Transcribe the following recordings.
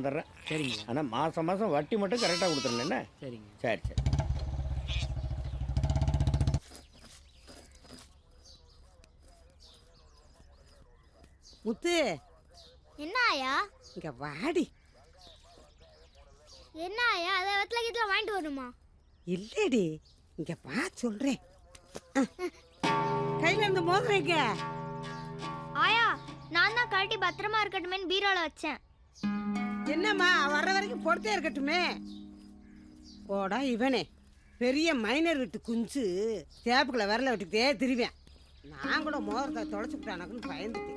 தந்துடுறேன். சரிங்க. ஆனால் மாதம் மாதம் வட்டி மட்டும் கரெக்டாக கொடுத்துருங்க என்ன? சரிங்க. சரி சரி. முத்து, என்ன ஆயா? இங்க வாடி. என்ன ஆயா? அதை வெத்தலை கீத்தல வாங்கிட்டு வரணுமா? இல்லடி, இங்க வா சொல்றேன். கையில இருந்து மோதிரங்க. ஆயா, நான் தான் கழட்டி பத்திரமா இருக்கட்டுமேன்னு பீரோல வச்சேன். என்னம்மா, வர்ற வரைக்கும் போட்டே இருக்கட்டுமே. போடா இவனே, பெரிய மைனர் விட்டு குஞ்சு சேப்புக்குள்ள விரல விட்டுக்கிட்டே திரிவேன். நான் கூட மோதிரத்தை தொலைச்சு விட்டானக்குன்னு பயந்துட்டேன்.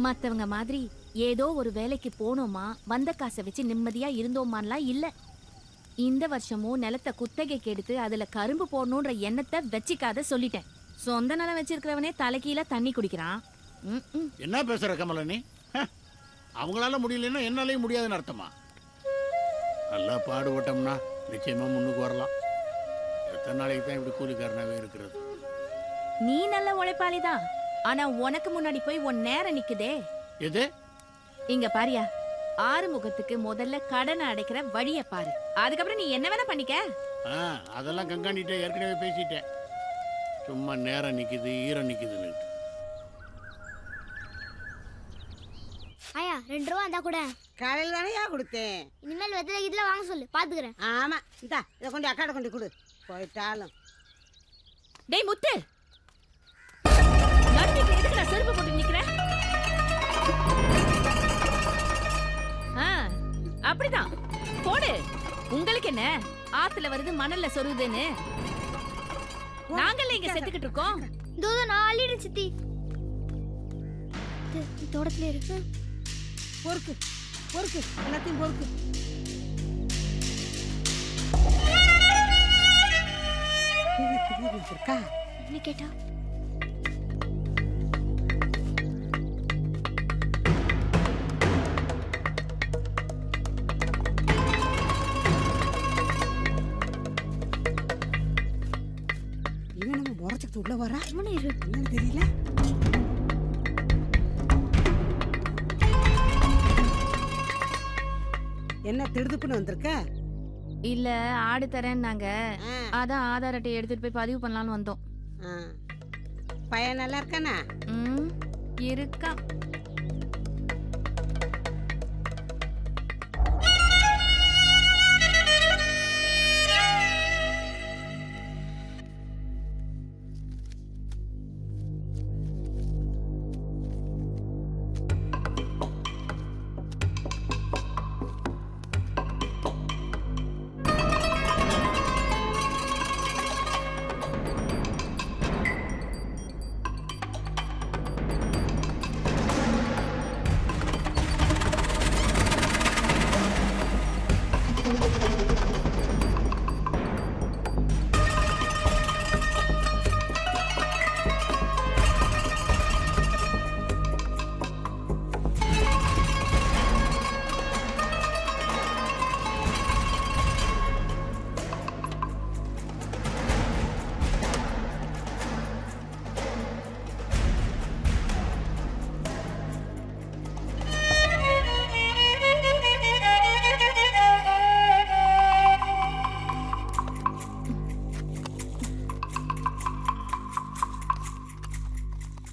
மத்தவங்க மாதிரி ஏதோ ஒரு வேலைக்கு போனோமா வந்த காசை வச்சு நிம்மதியா இருந்தோமான்லாம் இல்ல. இந்த வருஷமும் நிலத்தை குத்தகைக்கு எடுத்து அதுல கரும்பு போடணுன்ற எண்ணத்தை வச்சிக்காத சொல்லிட்டேன். சொந்த நிலம் வச்சிருக்கிறவனே தலைக்கீழ தண்ணி குடிக்கிறான். என்ன பேசுற கமலனி? அவங்களால முடியலன்னா என்னாலையும் முடியாதுன்னு அர்த்தமா? நல்லா பாடுபட்டோம்னா நிச்சயமா முன்னுக்கு வரலாம். எத்தனை நாளைக்கு தான் இப்படி கூலிக்காரனாவே இருக்கிறது? நீ நல்ல உழைப்பாளிதான், ஆனா உனக்கு முன்னாடி போய் உன் நேரம் நிக்குதே. எது? இங்க பாரியா, ஆறுமுகத்துக்கு முதல்ல கடனை அடைக்கிற வழிய பாரு, அதுக்கப்புறம் நீ என்ன வேணா பண்ணிக்க. அதெல்லாம் கண்காணிட்டே ஏற்கனவே பேசிட்டேன். சும்மா நேரம் நிக்குது ஈரம் நிக்குதுன்னு. ஆயா, 2 ரூபா இருந்தா கூட. காலையில் தானே கொடுத்தேன். இனிமேல் வெத்தலை கீத்தல வாங்க சொல்லு, பாத்துக்கிறேன். ஆமா, இந்தா இதை கொண்டு அக்காட கொண்டு கொடு. போயிட்டாலும். டேய் முத்து, எதுக்கு நான் செருப்பு போட்டு நிக்கிறேன்? அப்படிதான் போடு. உங்களுக்கு என்ன, ஆத்துல வருது மணல்ல சொருகுதுன்னு நாங்களே இங்க செத்துக்கிட்டு இருக்கோம். தூது நான் அள்ளிடு சித்தி. தோட்டத்துல இருக்கு. பொறுக்கு பொறுக்கு, எல்லாத்தையும் பொறுக்கு. என்ன கேட்டா? இவன் நம்ம முறைச்சிட்டு உள்ள வரா. என்னன்னு தெரியல. என்ன திடுதுப்புன்னு வந்திருக்க? இல்ல ஆடு தரேன்னாங்க, அதான் ஆதார் அட்டை எடுத்துட்டு போய் பதிவு பண்ணலாம்னு வந்தோம். பையன் நல்லா இருக்கானா? இருக்கா.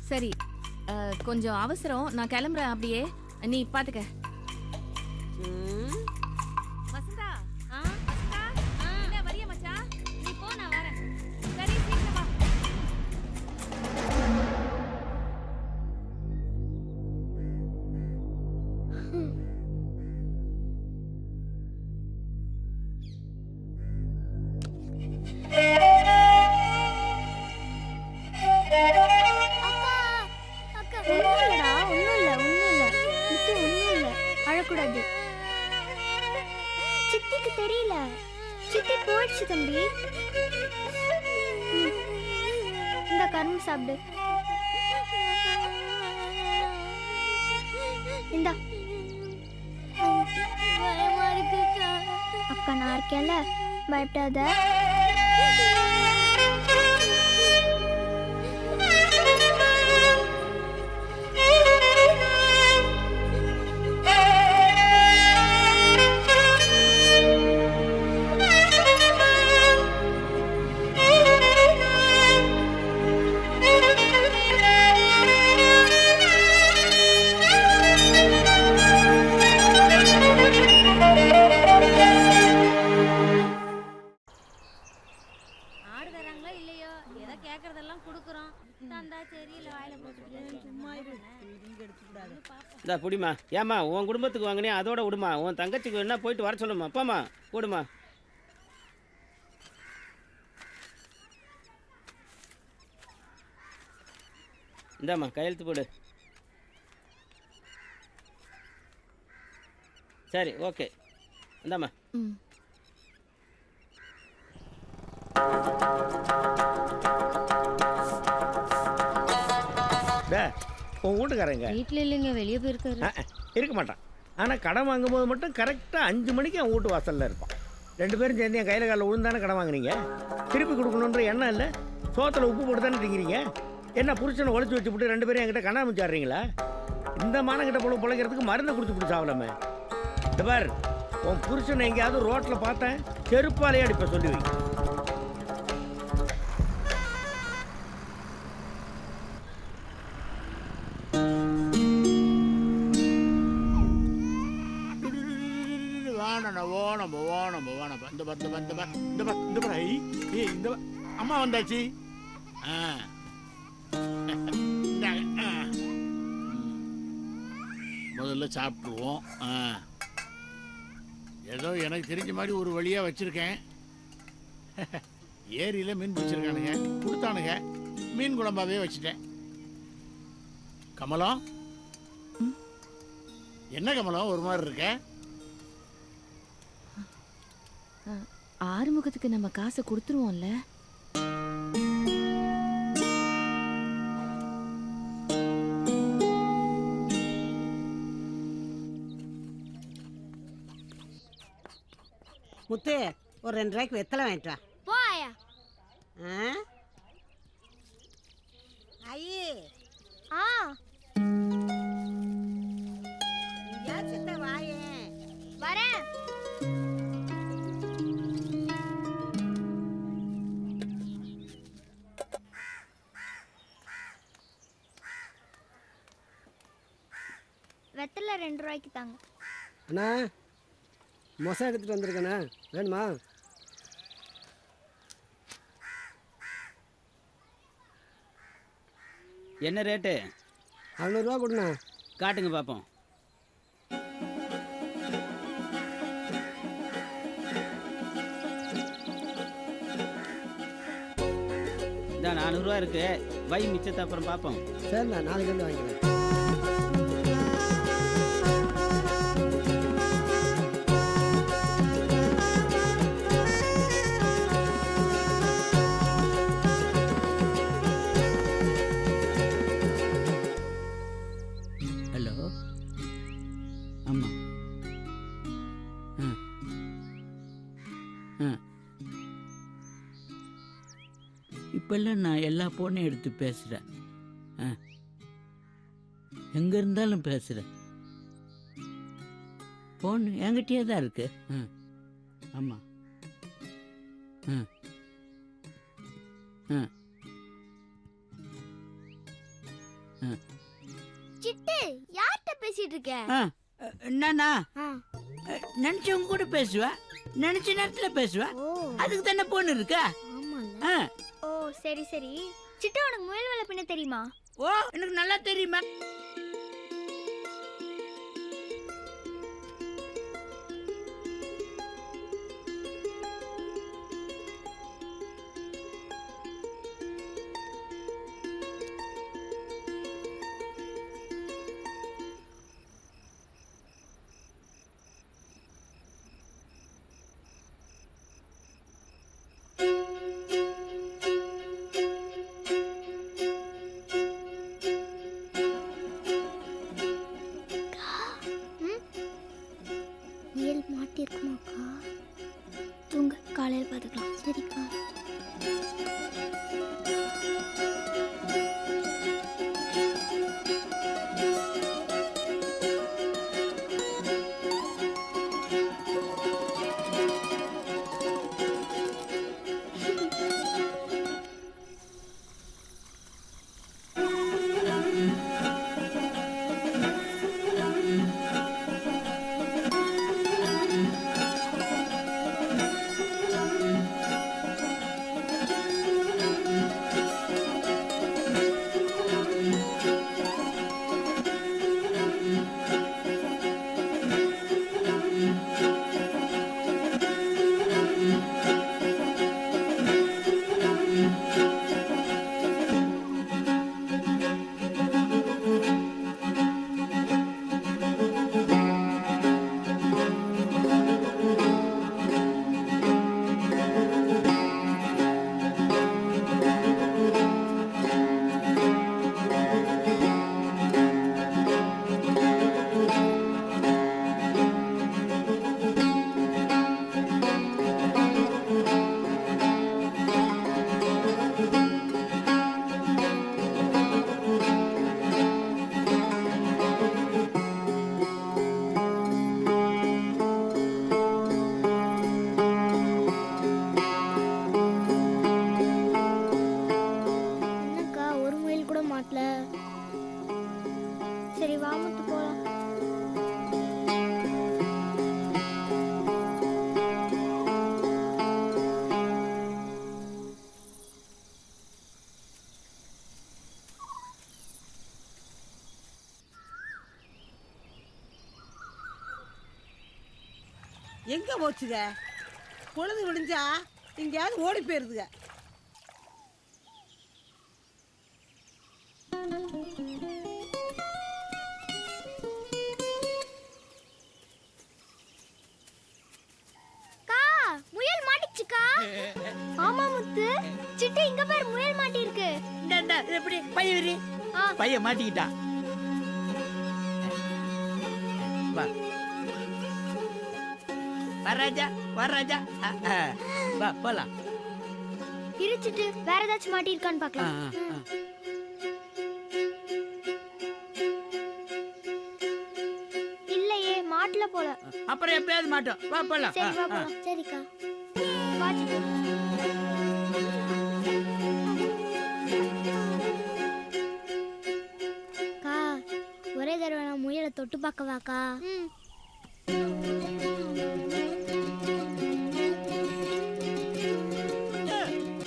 சரி, கொஞ்சம் அவசரம், நான் கிளம்புறேன். அப்படியே நீ பாத்துக்க. வசந்தா, வசந்தா, என்ன வரியா மச்சான்? நீ போ, நான் வரேன். சரி, சீக்கிரம் வா. சித்திக்கு தெரியல. சித்தி போயிடுச்சு தம்பி. இந்த கரும்பு சாப்பிடு. இந்த அக்கா நான் இருக்கேன்ல, பயப்படாத. இந்தா புடிமா. ஏம்மா உன் குடும்பத்துக்கு வாங்கினே அதோட விடுமா. உன் தங்கச்சிக்கு வேணா போயிட்டு வர சொல்லுமா. அப்பாம்மா போடுமா. இந்தாம்மா கையெழுத்து போடு. சரி ஓகே இந்தாம்மா. ம். டே உன் வீட்டுக்காரங்க வீட்ல இல்லைங்க, வெளியே போயிருக்காரு. இருக்க மாட்டான். ஆனால் கடன் வாங்கும்போது மட்டும் கரெக்டாக 5 மணிக்கு என் வீட்டு வாசலில் இருப்பான். 2 பேரும் சேர்ந்து என் கையில் காலில் விழுந்தானே கடன் வாங்குனீங்க. திருப்பி கொடுக்கணுன்ற எண்ணம் இல்லை. சோத்தில் உப்பு போட்டு தானே திங்கிறீங்க. என்ன புருஷனை ஒழிச்சு வச்சு விட்டு 2 பேரும் என்கிட்ட கண்ணாமிச்சாடுறீங்களா? இந்த மானங்கிட்ட போல பிழைக்கிறதுக்கு மருந்து குடிச்சு பிடிச்சி சாவலாமே. இந்த பார், உன் புருஷனை எங்கேயாவது ரோட்டில் பார்த்தேன் செருப்பாலையே அடிப்ப சொல்லுவீங்க. அம்மா வந்தாச்சு. முதல்ல சாப்பிட்டுருவோம். ஏதோ எனக்கு தெரிஞ்ச மாதிரி ஒரு வழியா வச்சிருக்கேன். ஏரியில மீன் பிடிச்சிருக்கானுங்க, கொடுத்தானுங்க. மீன் குழம்பாவே வச்சுட்டேன். கமலம், என்ன கமலம் ஒரு மாதிரி இருக்க? ஆறுமுகத்துக்கு நம்ம காசை கொடுத்துருவோம்ல. முத்து ஒரு 2 ரூபாய்க்கு வெத்தலை வாங்கிட்டு வா. போ ஆயா. ஐயே ஆ வாயே வரேன். வெத்தலை 2 ரூபாய்க்கு தாங்க. அண்ணா மொசை எடுத்துகிட்டு வந்திருக்கண்ணா, வேணுமா? என்ன ரேட்டு? 600 கொடுண்ணா. காட்டுங்க பார்ப்போம். இதான் 400 இருக்கு. வை மிச்சத்தை அப்புறம் பார்ப்போம். சரிண்ணா, நாளைக்கு வந்து வாங்கிக்கிறேன். ஹலோ, ஆமாம். இப்பெல்லாம் நான் எல்லா ஃபோனையும் எடுத்து பேசுகிறேன். எங்கே இருந்தாலும் பேசுகிறேன். ஃபோன் என்கிட்டயே தான் இருக்கு. ஆமாம். சிட்டு யார்கிட்ட பேசிட்டு இருக்க? என்னண்ணா நினச்சவங்க கூட பேசுவேன், நினச்ச நேரத்தில் பேசுவேன். ஓ அதுக்கு தானே ஃபோன் இருக்கா? ஆமால. ஓ சரி சரி. சிட்டு உனக்கு முயல் வேலை பின்ன தெரியுமா? ஓ எனக்கு நல்லா தெரியுமா. எங்க போச்சுங்க? பொழுது விடிஞ்சா எங்கேயாவது ஓடி போயிருதுங்க. முயல் மாட்டிச்சுக்கா. ஆமா முத்து, சிட்டு இங்க பாரு, முயல் மாட்டி இருக்கு. இந்தா எப்படி பையன் பையன் மாட்டிக்கிட்டான். வா வராஜா வராஜா, வா போலாம். இருச்சிட்டு வேற ஏதாச்சும் மாட்டி இருக்கான்னு பார்க்கலாம். இல்லையே, மாட்டல போல. அப்புறம் எப்பயாவது மாட்டோம். வா போலாம். சரி வா போலாம். சரிக்கா வா சிட்டு. அக்கா, ஒரே தடவை நான் முயலை தொட்டு பார்க்கவாக்கா?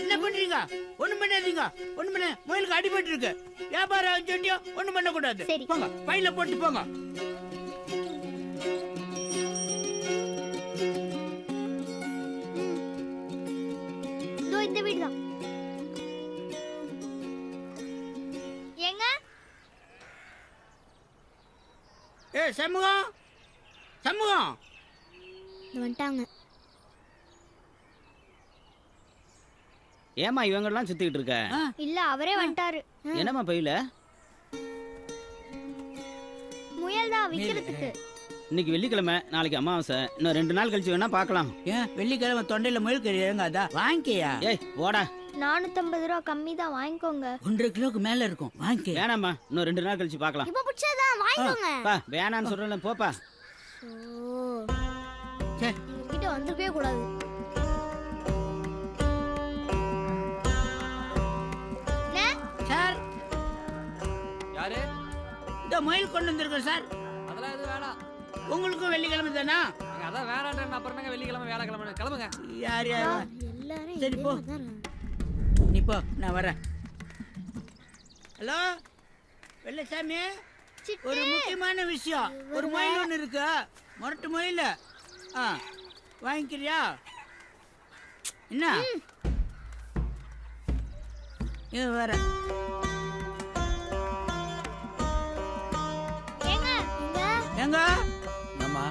என்ன பண்றீங்க? ஒண்ணும் பண்ணாதீங்க. ஒண்ணும் பண்ண, முயலுக்கு அடிபட்டு இருக்கு. வியாபாரம் சொன்னியோ ஒண்ணும் பண்ண கூடாது. சரி. போங்க, பையில போட்டு போங்க. இந்த வீடுதான். ஏங்க சண்முகம், சண்முகம் வந்துட்டாங்க. ஏமா இவங்கெல்லாம் சுத்திக்கிட்டு இருக்க? இல்ல, அவரே வந்துட்டாரு. என்னம்மா பையில? முயல் தான் விக்கிறதுக்கு. இன்னைக்கு வெள்ளிக்கிழமை, நாளைக்கு அமாவாசை, இன்னும் 2 நாள் கழிச்சு வேணா பார்க்கலாம். ஏன் வெள்ளிக்கிழமை தொண்டையில முயல் கறி இறங்காதா? வாங்கிக்கையா? ஏய் ஓடா. 450 ரூபா கம்மி தான், வாங்கிக்கோங்க. 1.5 கிலோக்கு மேல இருக்கும். வாங்கிக்க. வேணாம்மா, இன்னும் 2 நாள் கழிச்சு பார்க்கலாம். இப்ப பிடிச்சதான் வாங்கிக்கோங்க. பா வேணான்னு சொல்றேன், போப்பா. கிட்ட வந்திருக்கவே கூடாது. சார், யாரு? இந்த முயல் கொண்டு வந்திருக்கோம் சார். அதெல்லாம் எதுவும் வேணாம். உங்களுக்கும் வெள்ளிக்கிழமை தானா? அதான் வேணான்றேன். அப்புறம் என்னங்க வெள்ளிக்கிழமை வேலைக்கிழமை? கிளம்புங்க. யார் யார்? எல்லாரும் சரி போ, நீ போ, நான் வரேன். ஹலோ வெள்ளசாமி, ஒரு முக்கியமான விஷயம். ஒரு முயல் ஒன்று இருக்கு, முரட்டு முயல். வாங்கிக்கிறியா? என்ன இது வேற? ஏங்க எங்க ஆமா,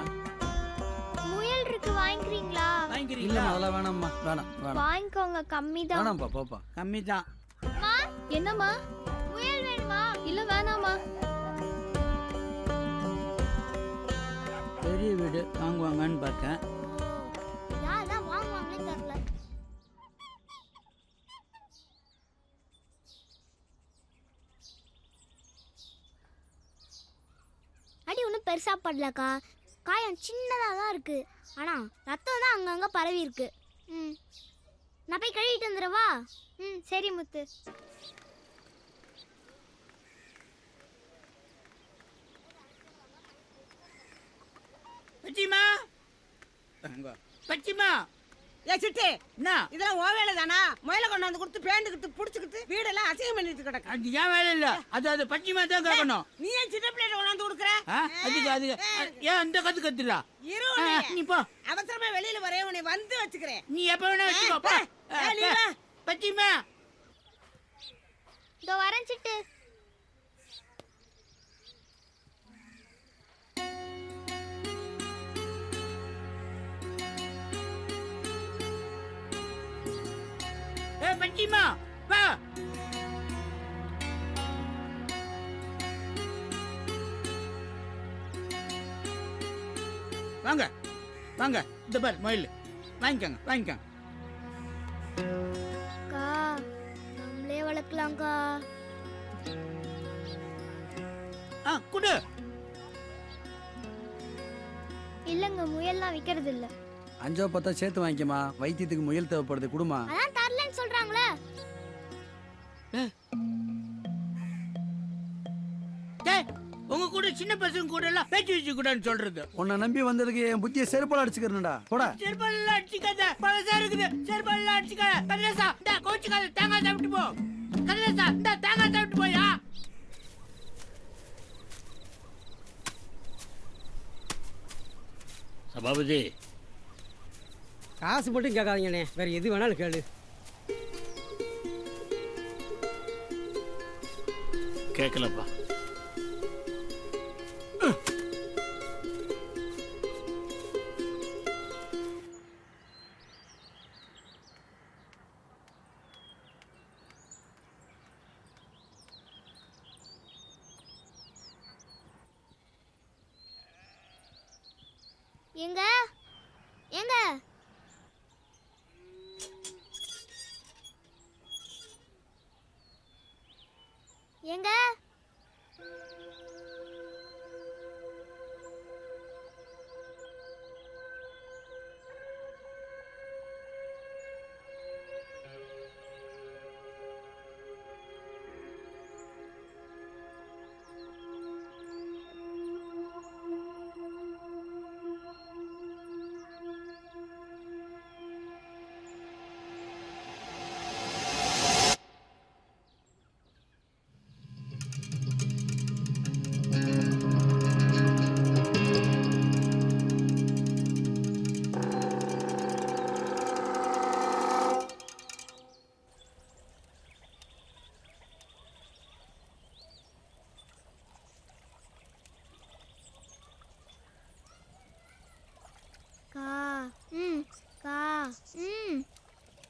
முயல் இருக்கு, வாங்கிக்கிறீங்களா? வாங்கிக்கிறீங்களா? அதெல்லாம் வேணாம்மா. வேணாம் வேணாம் வாங்கிக்கோங்க, கம்மி தான். வேணாம்ப்பா, போப்பா. கம்மி தான். என்னம்மா, முயல் வேணுமா? இல்ல வேணாமா? பெரிய வீடு வாங்குவாங்கன்னு பார்த்தேன். யாரா வாங்குவாங்களே தெரியல. அடி ஒன்றும் பெருசா படலக்கா, காயம் சின்னதாக தான் இருக்கு. ஆனா ரத்தம் தான் அங்கங்க பரவி இருக்கு. நான் போய் கழுவிட்டு வந்துடவா? சரி முத்து. பச்சிமா, பச்சிமா. ஏ சிட்டு, என்ன இதெல்லாம் ஓ வேலை தானா? முயலை கொண்டு வந்து கொடுத்து பேண்டுக்கிட்டு புடிச்சுக்கிட்டு வீடெல்லாம் அசிங்கம் பண்ணிட்டு கிடக்கு. அது ஏன் வேலை இல்ல. அது பச்சிமா தான் கேட்கணும். நீ ஏன் சின்ன பிள்ளைகிட்ட கொண்டாந்து கொடுக்குற? அதுக்கு அது ஏன் அந்த கத்து கத்துறா? நீ போ, அவசரமா வெளியில வரே, உன்னை வந்து வச்சுக்கிறேன். நீ எப்ப வேணா வச்சுக்கோ. போ. பச்சிமா, இதோ வரேன் சிட்டு. பச்சிமா வா. வாங்க வாங்க, இந்த பாரு மயில். வாங்கிக்கோங்க வாங்கிக்கோங்க. அக்கா, நம்மளே வளர்க்கலாம்க்கா. குடு. இல்லங்க, முயல்லாம் விக்கிறது இல்ல. 5-10 சேர்த்து வாங்கிக்கமா. வைத்தியத்துக்கு முயல் தேவைப்படுது, குடுமா. அதான் தரலன்னு சொல்றாங்களே. உங்க கூட சின்ன பசங்க கூட எல்லாம் பேச்சு வச்சு கூடாதுன்னு சொல்றது. உன்னை நம்பி வந்ததுக்கு என் புத்தியை செருப்பால அடிச்சுக்கிறேன்டா. போடா. செருப்பால அடிச்சுக்காத, பழசா இருக்குது. செருப்பால அடிச்சுக்காத. கதிரேசா, இந்த கோச்சுக்காத, தேங்காய் சாப்பிட்டு போ. கதிரேசா, இந்த தேங்காய் சாப்பிட்டு போயா. சபாபதி, காசு மட்டும் கேட்காதீங்கண்ணே, வேற எது வேணாலும் கேளு. கேட்கலப்பா. எங்க எங்க எங்க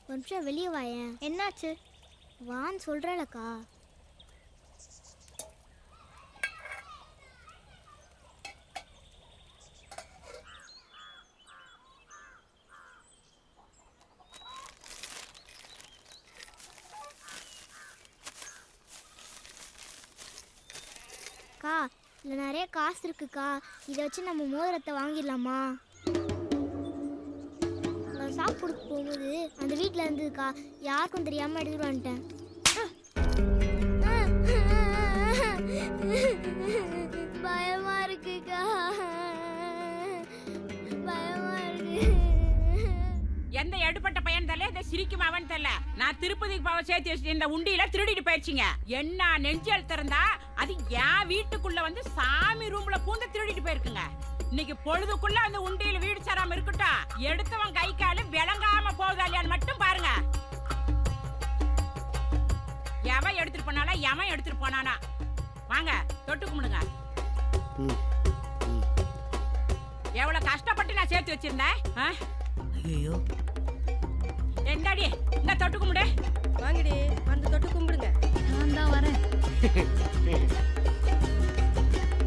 ஒரு நிமிஷம் வெளியே வாயேன். என்னாச்சு? வான்னு சொல்கிறலக்கா. அக்கா, இதில் நிறைய காசு இருக்குக்கா. இதை வச்சு நம்ம மோதிரத்தை வாங்கிடலாமா? சாப்பிட போகும்போது அந்த வீட்டில் இருந்ததுக்கா, யாருக்கும் தெரியாமல் எடுத்துட்டு வந்துட்டேன். பயமா இருக்குக்கா, பயமா இருக்கு. எந்த எடுப்பட்ட பையன் தெரியல, இந்த சிரிக்கும் அவன் தெரியல. நான் திருப்பதிக்கு பாவ சேர்த்து வச்சு இந்த உண்டியில திருடிட்டு போயிடுச்சிங்க. என்ன நெஞ்சல் திறந்தா அது என் வீட்டுக்குள்ள வந்து சாமி ரூம்ல பூந்து திருடிட்டு போயிருக்குங்க. இன்னைக்கு பொழுதுக்குள்ள அந்த உண்டியில வீடு சேராம இருக்கட்டும், எடுத்தவன் கை காலு விளங்காம போகுதா இல்லையான்னு மட்டும் பாருங்க. எவன் எடுத்துட்டு போனானா, எவன் எடுத்துட்டு போனானா? வாங்க தொட்டு கும்பிடுங்க. எவ்வளவு கஷ்டப்பட்டு நான் சேர்த்து வச்சிருந்தேன். ஐயோ, எந்தாடி இந்த தொட்டு கும்பிடு. வாங்கடி வந்து தொட்டு கும்பிடுங்க. நான் தான் வரேன்.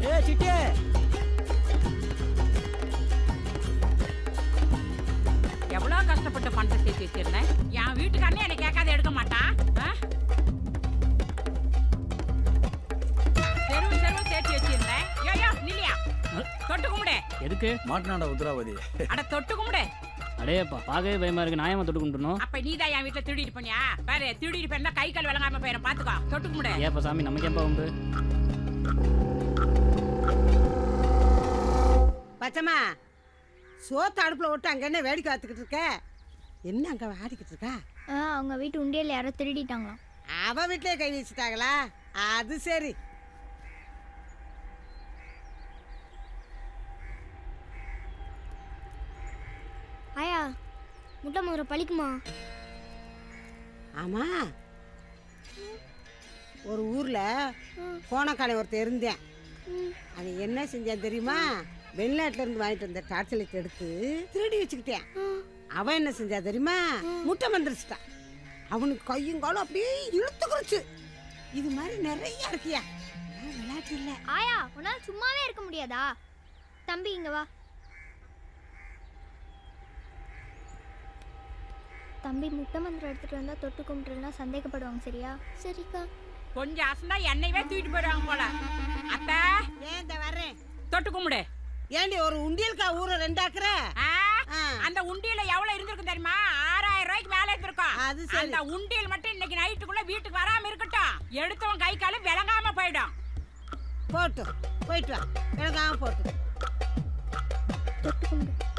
ஏ சிட்டே, எவ்வளவு கஷ்டப்பட்டு பணத்தை சேர்த்து வச்சிருந்தேன். என் வீட்டுக்காரனே என்னை கேட்காத எடுக்க மாட்டான். செருவு செருவு சேர்த்து வச்சிருந்தேன். யோ நில்லியா, தொட்டு கும்பிடு. எதுக்கு? மாட்டினாடா உத்தராவதி. அட தொட்டு கும்பிடு. அடேப்பா, பார்க்கவே பயமா இருக்கு. நான் ஏமா தொட்டு கும்பிடணும்? அப்ப நீதான் என் வீட்டுல திருடிட்டு போனியா? பாரு, திருடிட்டு போயிருந்தா கை கால் விளங்காம போயிடும். பாத்துக்கோ, தொட்டு கும்பிடு. ஏப்பா சாமி, நமக்கு ஏப்பா உண்டு? பச்சம்மா, சோத்து அடுப்பில் விட்டு அங்கே என்ன வேடிக்கை பார்த்துக்கிட்டு இருக்க? என்ன அங்கே ஆடிக்கிட்டு இருக்கா? அவங்க வீட்டு உண்டியல் யாரோ திருடிட்டாங்களாம். அவ வீட்டிலே கை வச்சுட்டாங்களா? அது சரி. ஆயா, முட்டை மோதிரம் பழிக்குமா? ஆமா, ஒரு ஊர்ல கோணக்காலை ஒருத்தர் இருந்தேன். அவன் என்ன செஞ்சான் தெரியுமா? வெளிநாட்டுல இருந்து வாங்கிட்டு வந்த டார்ச்சலைட் எடுத்து திருடி வச்சுக்கிட்டேன். அவன் என்ன செஞ்சா தெரியுமா? முட்டை மந்திரிச்சிட்டான். அவனுக்கு கையும் காலும் அப்படியே இழுத்துக்குறச்சு. இது மாதிரி நிறைய இருக்கியா? விளையாட்டு இல்ல. ஆயா, உன்னால சும்மாவே இருக்க முடியாதா? தம்பி இங்க வா. தம்பி, முட்டை மந்திரம் எடுத்துட்டு வந்தா தொட்டு கும்பிட்டுனா சந்தேகப்படுவாங்க. சரியா? சரிக்கா. கொஞ்சம் அசந்தா என்னையவே தூக்கிட்டு போயிடுவாங்க போல. அத்தை, ஏன் வர்றேன், தொட்டு கும்பிடு. ஏண்டி ஒரு உண்டியலுக்கா ஊரை ரெண்டாக்குற? அந்த உண்டியல எவ்வளவு இருந்திருக்கும் தெரியுமா? 6000 ரூபாய்க்கு மேல இருந்திருக்கும். அது சரி. அந்த உண்டியல் மட்டும் இன்னைக்கு நைட்டுக்குள்ள வீட்டுக்கு வராம இருக்கட்டும், எடுத்தவன் கை கால விளங்காம போயிடும். போட்டு போயிட்டு வா, விளங்காம போட்டு தொட்டு கும்பிடு.